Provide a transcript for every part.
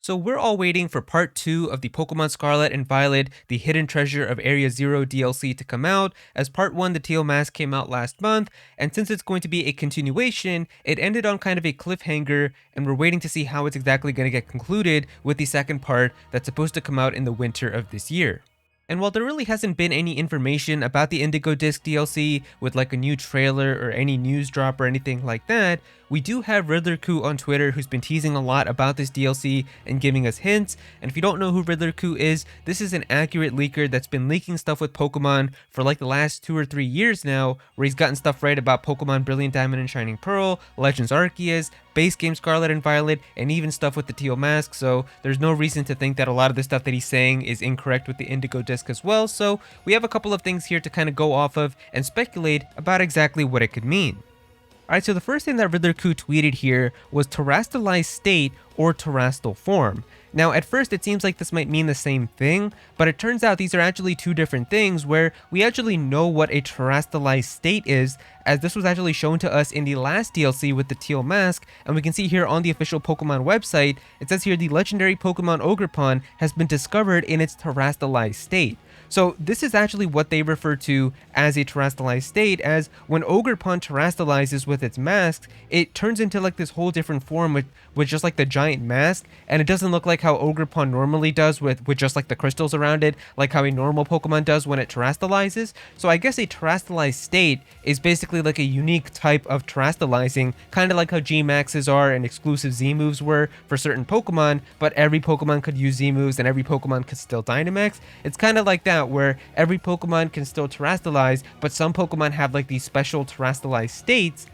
So we're all waiting for part 2 of the Pokemon Scarlet and Violet, the Hidden Treasure of Area Zero DLC to come out, as part 1 the Teal Mask came out last month, and since it's going to be a continuation, it ended on kind of a cliffhanger, and we're waiting to see how it's exactly going to get concluded with the second part that's supposed to come out in the winter of this year. And while there really hasn't been any information about the Indigo Disk DLC with like a new trailer or any news drop or anything like that, we do have Riddler Khu on Twitter who's been teasing a lot about this DLC and giving us hints. And if you don't know who Riddler Khu is, this is an accurate leaker that's been leaking stuff with Pokemon for like the last 2 or 3 years now, where he's gotten stuff right about Pokemon Brilliant Diamond and Shining Pearl, Legends Arceus, base game Scarlet and Violet, and even stuff with the Teal Mask, so there's no reason to think that a lot of the stuff that he's saying is incorrect with the Indigo Disk as well, so we have a couple of things here to kind of go off of and speculate about exactly what it could mean. Alright, so the first thing that Riddler Khu tweeted here was Terastalized State or Terastal Form. Now, at first it seems like this might mean the same thing, but it turns out these are actually two different things where we actually know what a terastalized state is, as this was actually shown to us in the last DLC with the Teal Mask, and we can see here on the official Pokemon website, it says here the legendary Pokemon Ogerpon has been discovered in its terastalized state. So this is actually what they refer to as a terastalized state, as when Ogerpon terastalizes with its masks, it turns into like this whole different form with just like the giant mask, and it doesn't look like how Ogerpon normally does with just like the crystals around it, like how a normal Pokemon does when it terastalizes. So I guess a terastalized state is basically like a unique type of terastalizing, kind of like how G-Maxes are and exclusive Z-moves were for certain Pokemon, but every Pokemon could use Z-moves and every Pokemon could still Dynamax. It's kind of like that, where every Pokemon can still terastalize, but some Pokemon have like these special terastalized states.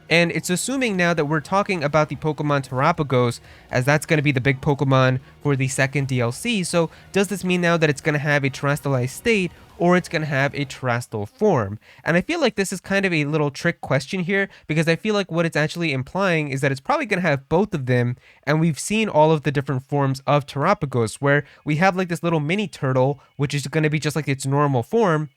And it's assuming now that we're talking about the Pokemon Terapagos, as that's going to be the big Pokemon for the second DLC. So does this mean now that it's going to have a terastalized state, or it's going to have a Terastal Form? And I feel like this is kind of a little trick question here, because I feel like what it's actually implying is that it's probably going to have both of them, and we've seen all of the different forms of Terapagos, where we have like this little mini turtle, which is going to be just like its normal form.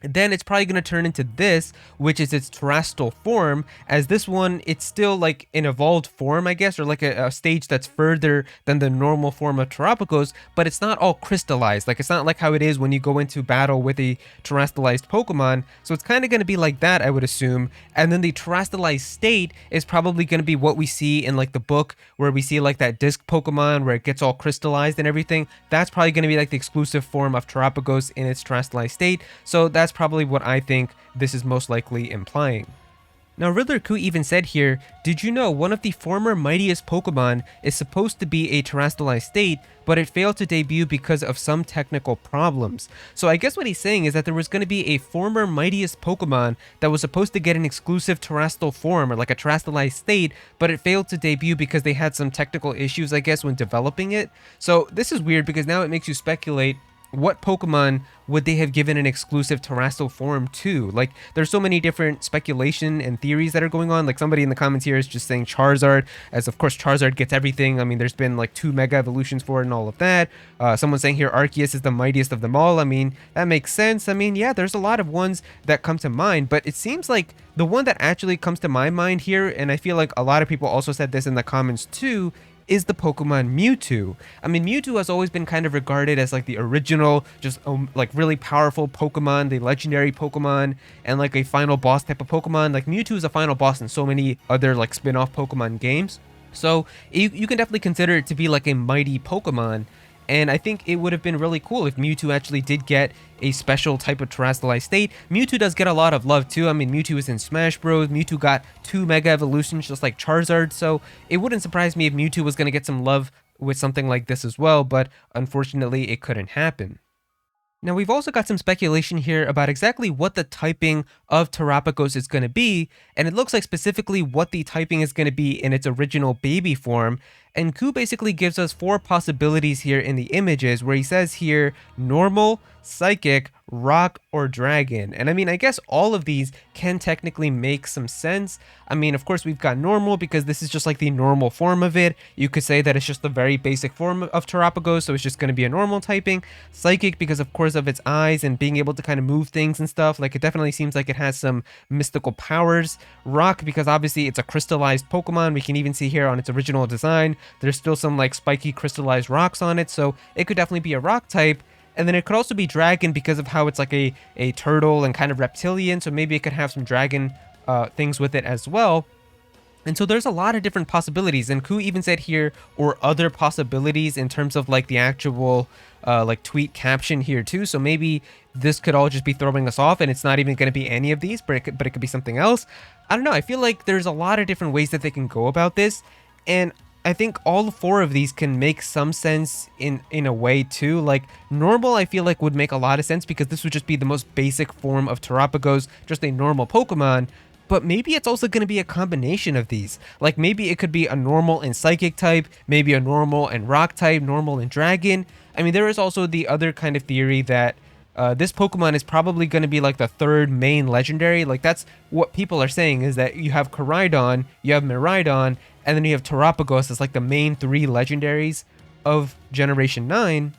Then it's probably going to turn into this, which is its Terastal Form, as this one, it's still like an evolved form, I guess, or like a stage that's further than the normal form of Terapagos, but it's not all crystallized. Like, it's not like how it is when you go into battle with a terastalized Pokemon, so it's kind of going to be like that, I would assume. And then the terastalized state is probably going to be what we see in like the book, where we see like that disc Pokemon where it gets all crystallized and everything. That's probably going to be like the exclusive form of Terapagos in its terastalized state, so that's probably what I think this is most likely implying. Now, Riddler Khu even said here, did you know one of the former mightiest Pokemon is supposed to be a terastalized state, but it failed to debut because of some technical problems? So I guess what he's saying is that there was going to be a former mightiest Pokemon that was supposed to get an exclusive terastal form, or like a terastalized state, but it failed to debut because they had some technical issues, I guess, when developing it. So this is weird, because now it makes you speculate, what Pokemon would they have given an exclusive Terastal Form to? Like, there's so many different speculation and theories that are going on. Like, somebody in the comments here is just saying Charizard, as of course Charizard gets everything. I mean, there's been like 2 Mega Evolutions for it and all of that. Someone's saying here Arceus is the mightiest of them all. I mean, that makes sense. I mean, yeah, there's a lot of ones that come to mind, but it seems like the one that actually comes to my mind here, and I feel like a lot of people also said this in the comments too, is the Pokemon Mewtwo. I mean, Mewtwo has always been kind of regarded as like the original, just like really powerful Pokemon, the legendary Pokemon, and like a final boss type of Pokemon. Like, Mewtwo is a final boss in so many other like spin-off Pokemon games. So you can definitely consider it to be like a mighty Pokemon. And I think it would have been really cool if Mewtwo actually did get a special type of terastalized state. Mewtwo does get a lot of love too. I mean, Mewtwo is in Smash Bros. Mewtwo got 2 Mega Evolutions just like Charizard, so it wouldn't surprise me if Mewtwo was going to get some love with something like this as well, but unfortunately it couldn't happen. Now, we've also got some speculation here about exactly what the typing of Terapagos is going to be, and it looks like specifically what the typing is going to be in its original baby form. And Khu basically gives us 4 possibilities here in the images, where he says here normal, psychic, rock, or dragon. And I mean, I guess all of these can technically make some sense. I mean, of course, we've got normal because this is just like the normal form of it. You could say that it's just the very basic form of Terapagos, so it's just going to be a normal typing. Psychic because, of course, of its eyes and being able to kind of move things and stuff. Like, it definitely seems like it has some mystical powers. Rock because obviously it's a crystallized Pokemon. We can even see here on its original design, there's still some like spiky crystallized rocks on it, so it could definitely be a rock type. And then it could also be dragon because of how it's like a turtle and kind of reptilian, so maybe it could have some dragon things with it as well. And so there's a lot of different possibilities, and Khu even said here, or other possibilities in terms of like the actual like tweet caption here too. So maybe this could all just be throwing us off and it's not even going to be any of these, but it could be something else. I don't know. I feel like there's a lot of different ways that they can go about this, and I think all four of these can make some sense in a way too. Like normal, I feel like would make a lot of sense because this would just be the most basic form of Terapagos, just a normal Pokemon. But maybe it's also going to be a combination of these. Like maybe it could be a normal and psychic type, maybe a normal and rock type, normal and dragon. I mean, there is also the other kind of theory that this Pokemon is probably going to be like the third main legendary. Like that's what people are saying, is that you have Koraidon, you have Miraidon, and then you have Terapagos as like the main three legendaries of Generation 9.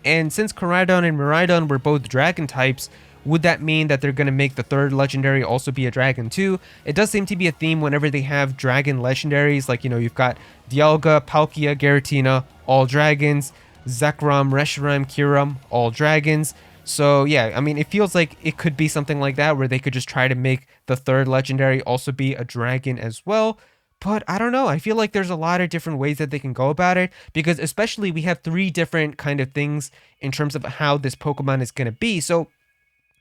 And since Koraidon and Miraidon were both dragon types, would that mean that they're going to make the third legendary also be a dragon too? It does seem to be a theme whenever they have dragon legendaries. Like, you know, you've got Dialga, Palkia, Giratina, all dragons. Zekrom, Reshiram, Kyurem, all dragons. So yeah, I mean, it feels like it could be something like that where they could just try to make the third legendary also be a dragon as well. But I don't know. I feel like there's a lot of different ways that they can go about it, because especially we have three different kind of things in terms of how this Pokemon is going to be. So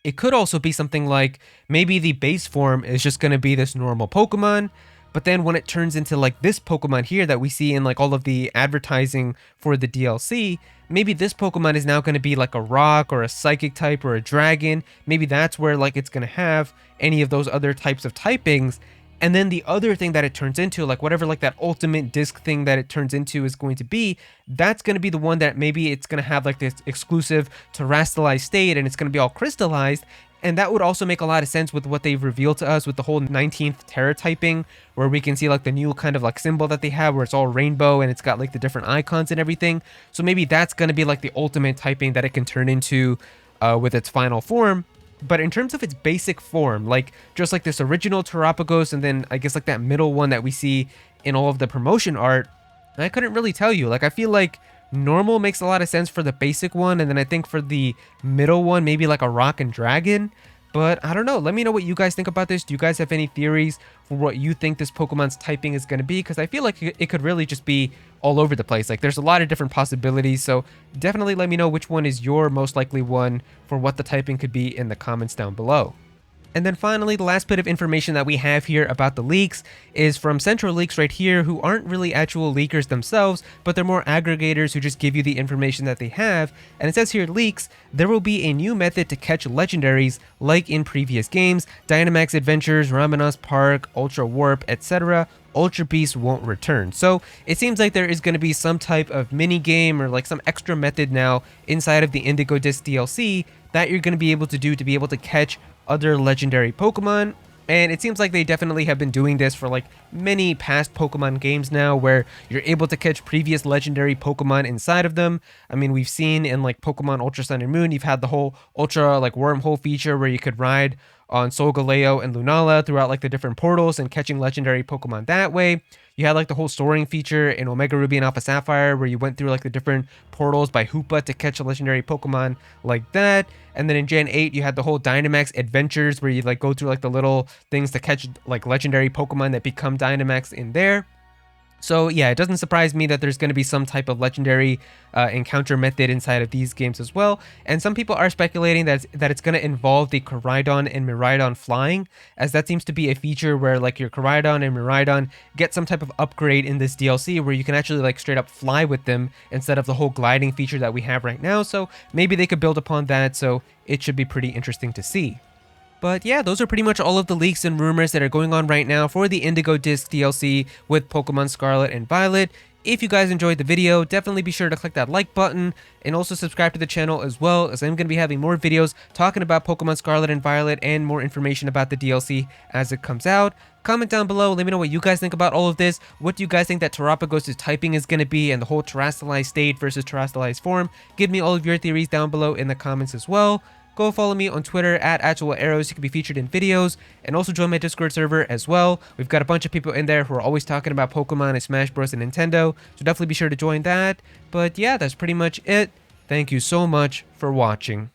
it could also be something like maybe the base form is just going to be this normal Pokemon, but then when it turns into like this Pokemon here that we see in like all of the advertising for the DLC, maybe this Pokemon is now going to be like a rock or a psychic type or a dragon. Maybe that's where like it's going to have any of those other types of typings. And then the other thing that it turns into, like whatever like that ultimate disc thing that it turns into is going to be, that's going to be the one that maybe it's going to have like this exclusive terastallized state and it's going to be all crystallized. And that would also make a lot of sense with what they've revealed to us with the whole 19th Terra typing, where we can see like the new kind of like symbol that they have where it's all rainbow and it's got like the different icons and everything. So maybe that's going to be like the ultimate typing that it can turn into with its final form. But in terms of its basic form, like just like this original Terapagos and then I guess like that middle one that we see in all of the promotion art, I couldn't really tell you. Like I feel like normal makes a lot of sense for the basic one, and then I think for the middle one, maybe like a rock and dragon. But I don't know. Let me know what you guys think about this. Do you guys have any theories for what you think this Pokemon's typing is going to be? Because I feel like it could really just be all over the place. Like there's a lot of different possibilities. So definitely let me know which one is your most likely one for what the typing could be in the comments down below. And then finally, the last bit of information that we have here about the leaks is from Central Leaks right here, who aren't really actual leakers themselves, but they're more aggregators who just give you the information that they have. And it says here, leaks, there will be a new method to catch legendaries like in previous games, Dynamax Adventures, Ramanas Park, Ultra Warp, etc. Ultra Beast won't return. So it seems like there is going to be some type of mini game or like some extra method now inside of the Indigo Disk DLC that you're going to be able to do to be able to catch other legendary Pokemon. And it seems like they definitely have been doing this for like many past Pokemon games now, where you're able to catch previous legendary Pokemon inside of them. I mean, we've seen in like Pokemon Ultra Sun and Moon, you've had the whole Ultra like wormhole feature where you could ride on Solgaleo and Lunala throughout like the different portals and catching legendary Pokemon that way. You had like the whole soaring feature in Omega Ruby and Alpha Sapphire where you went through like the different portals by Hoopa to catch a legendary Pokemon like that. And then in Gen 8, you had the whole Dynamax Adventures where you like go through like the little things to catch like legendary Pokemon that become Dynamax in there. So yeah, it doesn't surprise me that there's going to be some type of legendary encounter method inside of these games as well. And some people are speculating that it's going to involve the Koraidon and Miraidon flying, as that seems to be a feature where like your Koraidon and Miraidon get some type of upgrade in this DLC where you can actually like straight up fly with them instead of the whole gliding feature that we have right now. So maybe they could build upon that, so it should be pretty interesting to see. But yeah, those are pretty much all of the leaks and rumors that are going on right now for the Indigo Disk DLC with Pokemon Scarlet and Violet. If you guys enjoyed the video, definitely be sure to click that like button and also subscribe to the channel as well, as I'm going to be having more videos talking about Pokemon Scarlet and Violet and more information about the DLC as it comes out. Comment down below, let me know what you guys think about all of this. What do you guys think that Terapagos' typing is going to be and the whole Terastalized state versus Terastalized form? Give me all of your theories down below in the comments as well. Go follow me on Twitter at @Aero so you can be featured in videos, and also join my Discord server as well. We've got a bunch of people in there who are always talking about Pokemon and Smash Bros. And Nintendo, so definitely be sure to join that. But yeah, that's pretty much it. Thank you so much for watching.